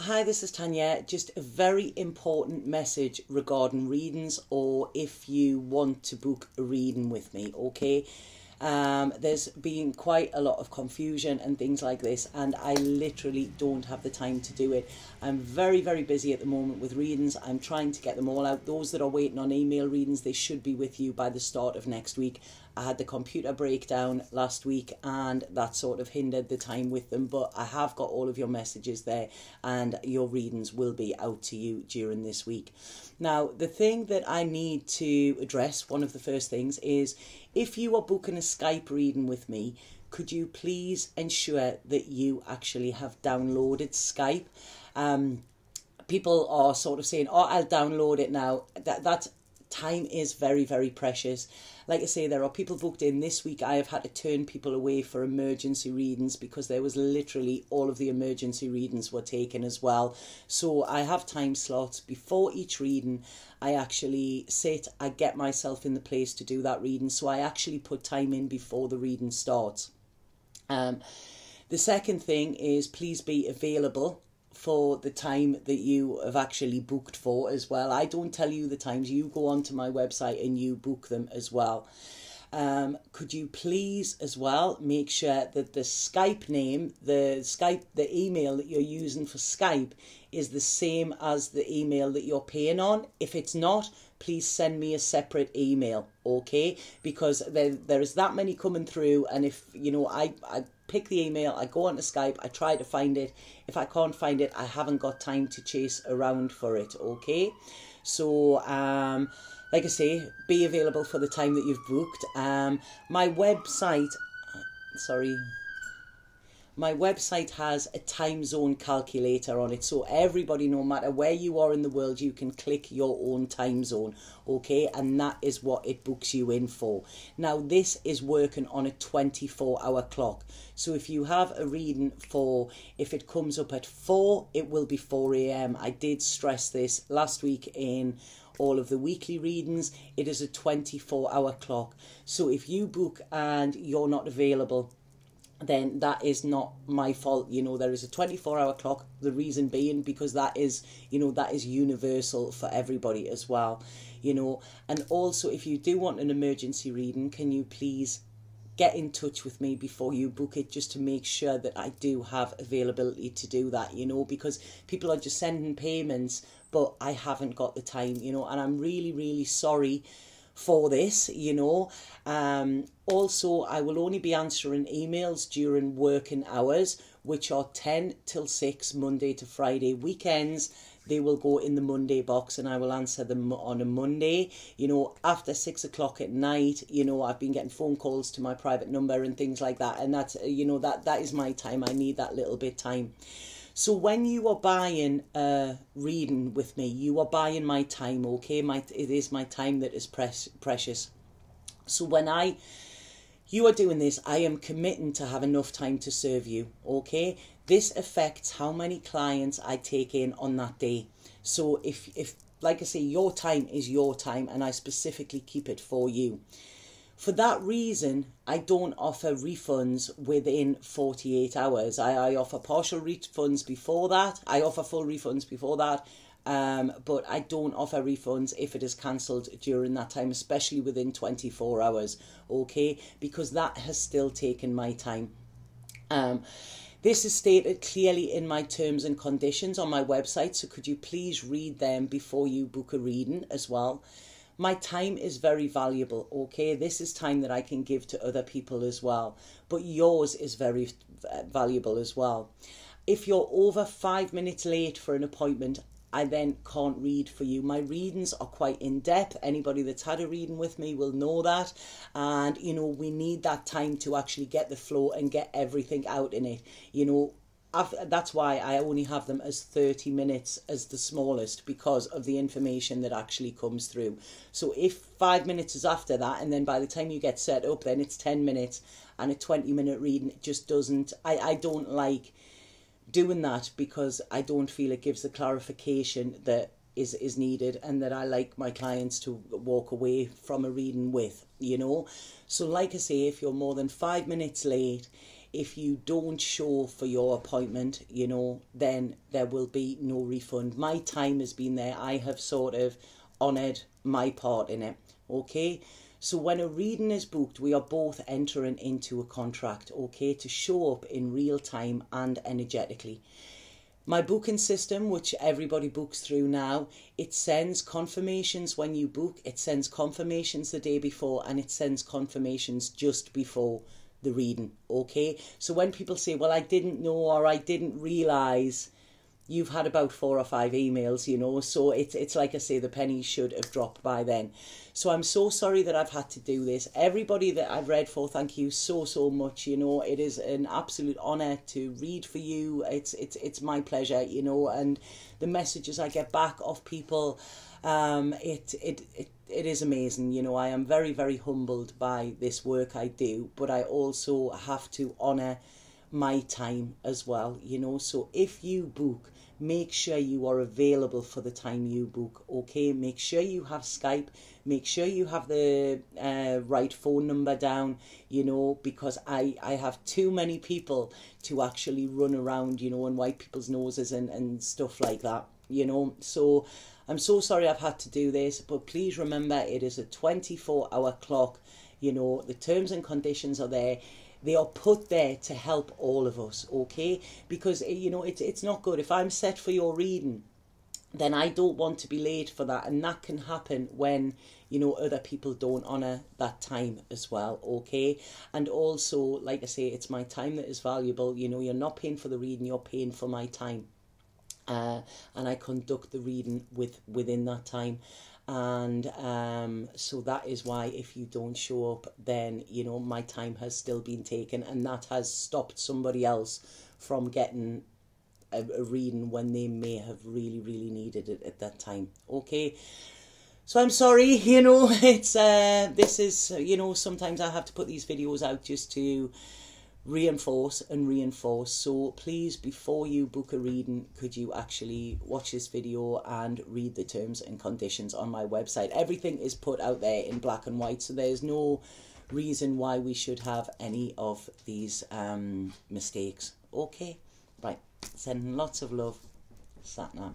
Hi, this is Tanya. Just a very important message regarding readings, or if you want to book a reading with me, okay? There's been quite a lot of confusion and things like this, and I literally don't have the time to do it. I'm very, very busy at the moment with readings. I'm trying to get them all out. Those that are waiting on email readings, they should be with you by the start of next week. I had the computer breakdown last week and that sort of hindered the time with them, but I have got all of your messages there and your readings will be out to you during this week. Now, the thing that I need to address, one of the first things, is if you are booking a Skype reading with me, could you please ensure that you actually have downloaded Skype? People are sort of saying, oh, I'll download it now. That time is very, very precious. Like I say, there are people booked in this week. I have had to turn people away for emergency readings because there was literally all of the emergency readings were taken as well. So I have time slots before each reading. I actually I get myself in the place to do that reading. So I actually put time in before the reading starts. The second thing is please be available for the time that you have actually booked for as well. I don't tell you the times, you go onto my website and you book them as well. Could you please as well make sure that the Skype name, the email that you're using for Skype is the same as the email that you're paying on? If it's not, please send me a separate email, okay? Because there is that many coming through, and if, you know, I pick the email, I go onto Skype, I try to find it. If I can't find it, I haven't got time to chase around for it, okay? So, like I say, be available for the time that you've booked. My website has a time zone calculator on it, so everybody, no matter where you are in the world, you can click your own time zone, okay? And that is what it books you in for. Now, this is working on a 24-hour clock. So if you have a reading if it comes up at 4, it will be 4 a.m. I did stress this last week in all of the weekly readings. It is a 24-hour clock. So if you book and you're not available, then that is not my fault. You know, there is a 24-hour clock. The reason being because that is, you know, that is universal for everybody as well, you know. And also, if you do want an emergency reading, can you please get in touch with me before you book it, just to make sure that I do have availability to do that, you know, because people are just sending payments, but I haven't got the time, you know, and I'm really, really sorry for this, you know. Also, I will only be answering emails during working hours, which are 10 till 6, Monday to Friday. Weekends, they will go in the Monday box and I will answer them on a Monday. You know, after 6 o'clock at night, you know, I've been getting phone calls to my private number and things like that. And that's, you know, that is my time. I need that little bit time. So when you are buying a reading with me, you are buying my time, okay? It is my time that is precious. So when you are doing this, I am committing to have enough time to serve you, okay? This affects how many clients I take in on that day. So if like I say, your time is your time and I specifically keep it for you. For that reason, I don't offer refunds within 48 hours. I offer partial refunds before that. I offer full refunds before that. But I don't offer refunds if it is cancelled during that time, especially within 24 hours, okay? Because that has still taken my time. This is stated clearly in my terms and conditions on my website, so could you please read them before you book a reading as well? My time is very valuable, okay? This is time that I can give to other people as well, but yours is very valuable as well. If you're over 5 minutes late for an appointment, I then can't read for you. My readings are quite in-depth. Anybody that's had a reading with me will know that. And, you know, we need that time to actually get the flow and get everything out in it. You know, that's why I only have them as 30 minutes as the smallest, because of the information that actually comes through. So if 5 minutes is after that, and then by the time you get set up, then it's 10 minutes and a 20-minute reading, it just doesn't, I don't like doing that, because I don't feel it gives the clarification that is needed and that I like my clients to walk away from a reading with, you know. So like I say, if you're more than 5 minutes late, if you don't show for your appointment, you know, then there will be no refund. My time has been there. I have sort of honoured my part in it, okay? So when a reading is booked, we are both entering into a contract, okay, to show up in real time and energetically. My booking system, which everybody books through now, it sends confirmations when you book, it sends confirmations the day before, and it sends confirmations just before the reading, okay? So when people say, well, I didn't know or I didn't realise, you've had about 4 or 5 emails, you know, so it's like I say, the pennies should have dropped by then. So I'm so sorry that I've had to do this. Everybody that I've read for, thank you so much, you know. It is an absolute honour to read for you. It's my pleasure, you know, and the messages I get back of people, it is amazing, you know. I am very humbled by this work I do, but I also have to honour my time as well, you know. So if you book, make sure you are available for the time you book, okay? Make sure you have Skype, make sure you have the right phone number down, you know, because I have too many people to actually run around, you know, and wipe people's noses and stuff like that, you know. So I'm so sorry I've had to do this, but please remember, it is a 24-hour clock, you know. The terms and conditions are there. They are put there to help all of us, okay? Because, you know, it's not good. If I'm set for your reading, then I don't want to be late for that. And that can happen when, you know, other people don't honour that time as well, okay? And also, like I say, it's my time that is valuable. You know, you're not paying for the reading, you're paying for my time. And I conduct the reading within that time. And so that is why if you don't show up, then, you know, my time has still been taken, and that has stopped somebody else from getting a reading when they may have really needed it at that time, okay? So I'm sorry, you know, it's this is, you know, sometimes I have to put these videos out just to reinforce. So please, before you book a reading, could you actually watch this video and read the terms and conditions on my website? Everything is put out there in black and white, so there's no reason why we should have any of these mistakes, okay? Right, sending lots of love. Satnam.